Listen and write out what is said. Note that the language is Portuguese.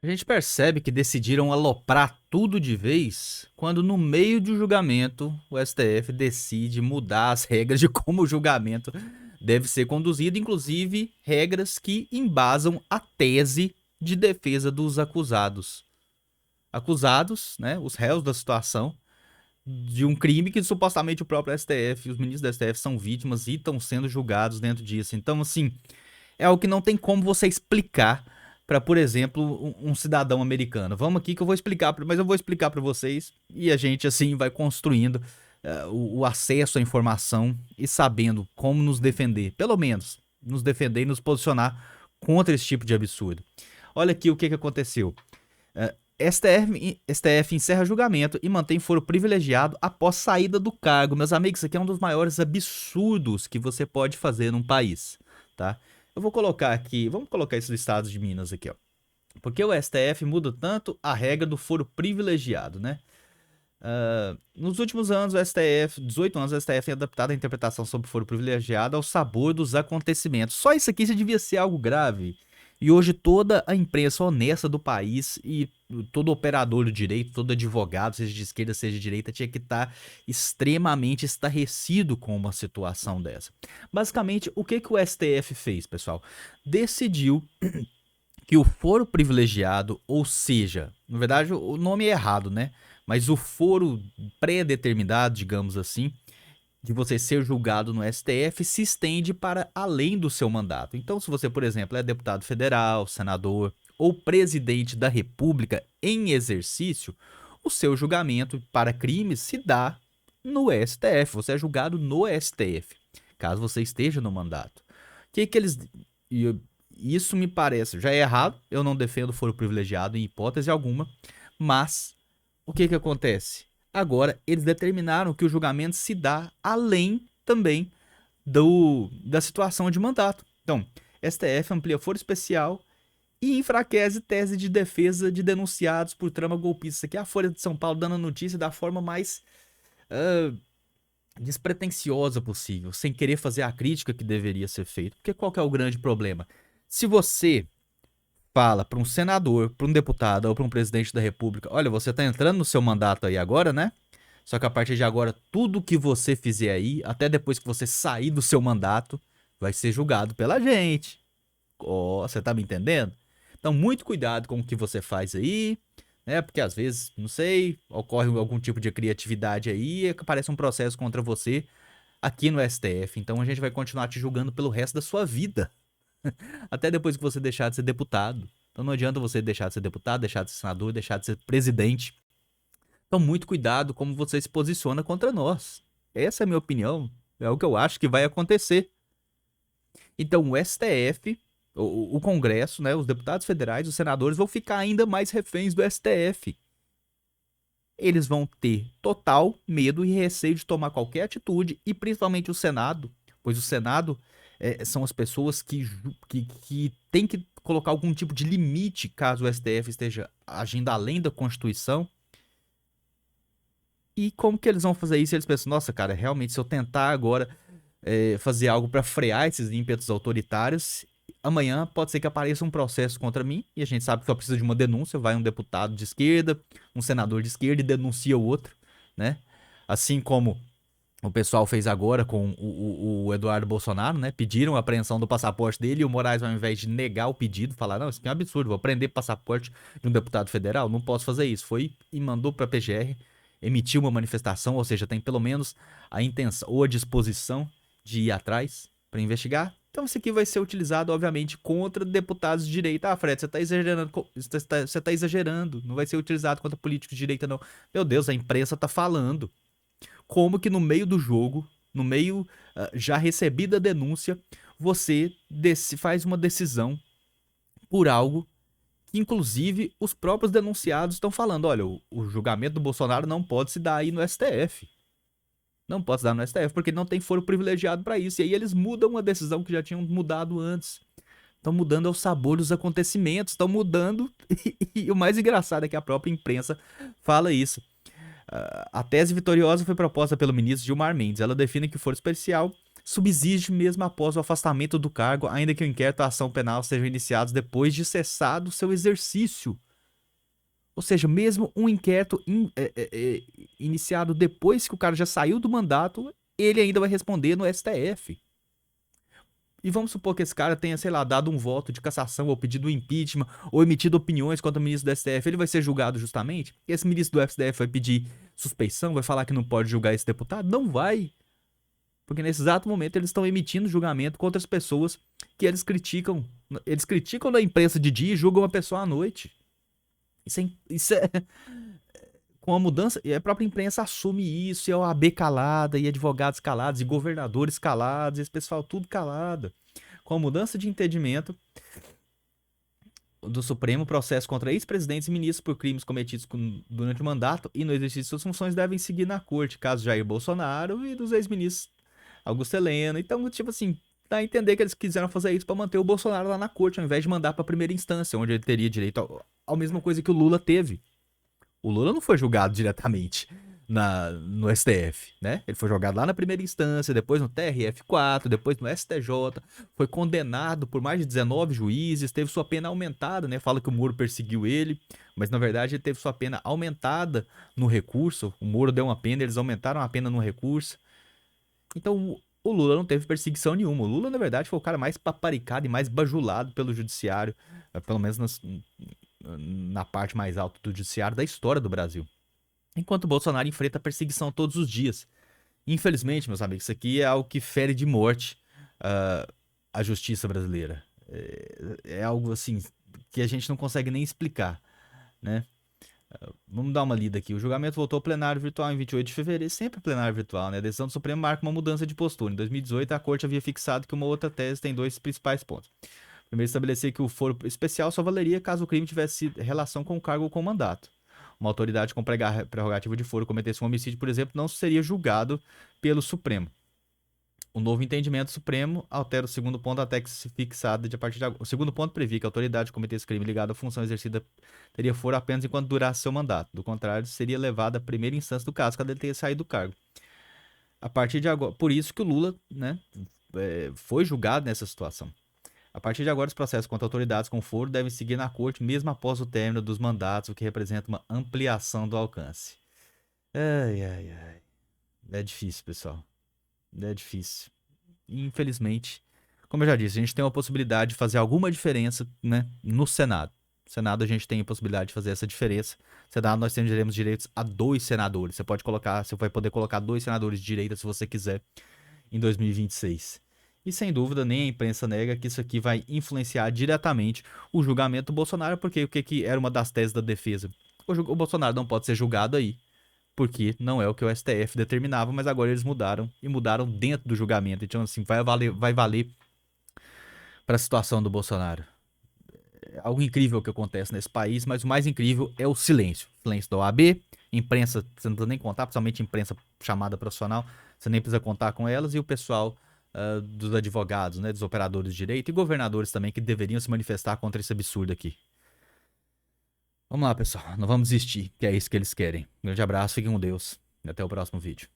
A gente percebe que decidiram aloprar tudo de vez quando, no meio do julgamento, o STF decide mudar as regras de como o julgamento deve ser conduzido, inclusive regras que embasam a tese de defesa dos acusados. Acusados, né, os réus da situação, de um crime que supostamente o próprio STF, os ministros do STF são vítimas e estão sendo julgados dentro disso. Então, assim, é algo que não tem como você explicar para, por exemplo, um cidadão americano. Vamos aqui que eu vou explicar, mas eu vou explicar para vocês e a gente assim vai construindo o acesso à informação e sabendo como nos defender, pelo menos nos defender e nos posicionar contra esse tipo de absurdo. Olha aqui o que aconteceu. STF encerra julgamento e mantém foro privilegiado após saída do cargo. Meus amigos, isso aqui é um dos maiores absurdos que você pode fazer num país, tá? Eu vou colocar aqui, vamos colocar isso do estado de Minas aqui, ó. Porque o STF muda tanto a regra do foro privilegiado, né? Nos últimos anos, o STF, 18 anos, o STF tem adaptado a interpretação sobre foro privilegiado ao sabor dos acontecimentos. Só isso aqui já devia ser algo grave. E hoje toda a imprensa honesta do país e todo operador do direito, todo advogado, seja de esquerda, seja de direita, tinha que estar extremamente estarrecido com uma situação dessa. Basicamente, o que o STF fez, pessoal? Decidiu que o foro privilegiado, ou seja, na verdade o nome é errado, né? Mas o foro pré-determinado, digamos assim, de você ser julgado no STF se estende para além do seu mandato. Então, se você, por exemplo, é deputado federal, senador ou presidente da República em exercício, o seu julgamento para crimes se dá no STF. Você é julgado no STF, caso você esteja no mandato. O que eles. Isso me parece, já é errado, eu não defendo foro privilegiado em hipótese alguma, mas o que acontece? Agora, eles determinaram que o julgamento se dá além também da situação de mandato. Então, STF amplia foro especial e enfraquece tese de defesa de denunciados por trama golpista. Isso aqui é a Folha de São Paulo dando a notícia da forma mais despretensiosa possível, sem querer fazer a crítica que deveria ser feita. Porque qual que é o grande problema? Se você fala para um senador, para um deputado ou para um presidente da república, olha, você tá entrando no seu mandato aí agora, né? Só que a partir de agora, tudo que você fizer aí, até depois que você sair do seu mandato, vai ser julgado pela gente. Ó, você tá me entendendo? Então, muito cuidado com o que você faz aí, né? Porque às vezes, não sei, ocorre algum tipo de criatividade aí e aparece um processo contra você aqui no STF. Então, a gente vai continuar te julgando pelo resto da sua vida. Até depois que você deixar de ser deputado. Então não adianta você deixar de ser deputado, deixar de ser senador, deixar de ser presidente. Então muito cuidado como você se posiciona contra nós. Essa é a minha opinião. É o que eu acho que vai acontecer. Então o STF, o Congresso, né, os deputados federais, os senadores vão ficar ainda mais reféns do STF. Eles vão ter total medo e receio de tomar qualquer atitude, e principalmente o Senado, pois o Senado são as pessoas que têm que colocar algum tipo de limite caso o STF esteja agindo além da Constituição. E como que eles vão fazer isso? Eles pensam, nossa, cara, realmente se eu tentar agora fazer algo para frear esses ímpetos autoritários, amanhã pode ser que apareça um processo contra mim, e a gente sabe que só precisa de uma denúncia, vai um deputado de esquerda, um senador de esquerda e denuncia o outro, né? Assim como o pessoal fez agora com o Eduardo Bolsonaro, né? Pediram a apreensão do passaporte dele e o Moraes, ao invés de negar o pedido, falar, não, isso aqui é um absurdo, vou prender passaporte de um deputado federal, não posso fazer isso. Foi e mandou para a PGR, emitiu uma manifestação, ou seja, tem pelo menos a intenção ou a disposição de ir atrás para investigar. Então isso aqui vai ser utilizado, obviamente, contra deputados de direita. Ah, Fred, você tá exagerando. Você tá exagerando. Não vai ser utilizado contra políticos de direita, não. Meu Deus, a imprensa tá falando. Como que no meio do jogo, no meio já recebida a denúncia, você faz uma decisão por algo que, inclusive, os próprios denunciados estão falando. Olha, o julgamento do Bolsonaro não pode se dar aí no STF. Não pode se dar no STF, porque não tem foro privilegiado para isso. E aí eles mudam uma decisão que já tinham mudado antes. Estão mudando ao sabor dos acontecimentos, estão mudando. E o mais engraçado é que a própria imprensa fala isso. A tese vitoriosa foi proposta pelo ministro Gilmar Mendes. Ela define que o foro especial subsiste mesmo após o afastamento do cargo, ainda que o inquérito e a ação penal sejam iniciados depois de cessado seu exercício. Ou seja, mesmo um inquérito iniciado depois que o cara já saiu do mandato, ele ainda vai responder no STF. E vamos supor que esse cara tenha, sei lá, dado um voto de cassação ou pedido impeachment ou emitido opiniões contra o ministro do STF. Ele vai ser julgado justamente? E esse ministro do STF vai pedir suspeição? Vai falar que não pode julgar esse deputado? Não vai. Porque nesse exato momento eles estão emitindo julgamento contra as pessoas que eles criticam. Eles criticam na imprensa de dia e julgam a pessoa à noite. Isso é com a mudança, e a própria imprensa assume isso, e a OAB calada, e advogados calados, e governadores calados, e esse pessoal tudo calado. Com a mudança de entendimento do Supremo, processo contra ex-presidentes e ministros por crimes cometidos durante o mandato e no exercício de suas funções devem seguir na corte, caso Jair Bolsonaro e dos ex-ministros Augusto Heleno. Então, tipo assim, dá a entender que eles quiseram fazer isso para manter o Bolsonaro lá na corte, ao invés de mandar para primeira instância, onde ele teria direito à mesma coisa que o Lula teve. O Lula não foi julgado diretamente no STF, né? Ele foi julgado lá na primeira instância, depois no TRF4, depois no STJ, foi condenado por mais de 19 juízes, teve sua pena aumentada, né? Fala que o Moro perseguiu ele, mas na verdade ele teve sua pena aumentada no recurso. O Moro deu uma pena, eles aumentaram a pena no recurso. Então o Lula não teve perseguição nenhuma. O Lula, na verdade, foi o cara mais paparicado e mais bajulado pelo judiciário, pelo menos na parte mais alta do judiciário da história do Brasil. Enquanto o Bolsonaro enfrenta perseguição todos os dias. Infelizmente, meus amigos, isso aqui é algo que fere de morte a justiça brasileira. É algo assim que a gente não consegue nem explicar, né? Vamos dar uma lida aqui. O julgamento voltou ao plenário virtual em 28 de fevereiro, sempre plenário virtual, né? A decisão do Supremo marca uma mudança de postura. Em 2018, a Corte havia fixado que uma outra tese tem dois principais pontos. Primeiro, estabelecer que o foro especial só valeria caso o crime tivesse relação com o cargo ou com o mandato. Uma autoridade com prerrogativa de foro cometesse um homicídio, por exemplo, não seria julgado pelo Supremo. O novo entendimento supremo altera o segundo ponto até que se fixada de a partir de agora. O segundo ponto previa que a autoridade que cometesse crime ligado à função exercida teria foro apenas enquanto durasse seu mandato. Do contrário, seria levada à primeira instância do caso quando ele tenha saído do cargo. A partir de agora, por isso que o Lula, né, foi julgado nessa situação. A partir de agora, os processos contra autoridades com foro devem seguir na corte mesmo após o término dos mandatos, o que representa uma ampliação do alcance. Ai, ai, ai. É difícil, pessoal. É difícil. Infelizmente, como eu já disse, a gente tem uma possibilidade de fazer alguma diferença, né, no Senado. No Senado a gente tem a possibilidade de fazer essa diferença. No Senado nós teremos direitos a 2 senadores. Você vai poder colocar 2 senadores de direita se você quiser em 2026. E sem dúvida, nem a imprensa nega que isso aqui vai influenciar diretamente o julgamento do Bolsonaro, porque o que era uma das teses da defesa? O Bolsonaro não pode ser julgado aí, porque não é o que o STF determinava, mas agora eles mudaram e mudaram dentro do julgamento. Então, assim, vai valer para a situação do Bolsonaro. É algo incrível que acontece nesse país, mas o mais incrível é o silêncio. O silêncio da OAB, imprensa, você não precisa nem contar, principalmente imprensa chamada profissional, você nem precisa contar com elas, e o pessoal dos advogados, né, dos operadores de direito e governadores também que deveriam se manifestar contra esse absurdo aqui. Vamos lá, pessoal, não vamos desistir, que é isso que eles querem. Um grande abraço, fiquem com Deus e até o próximo vídeo.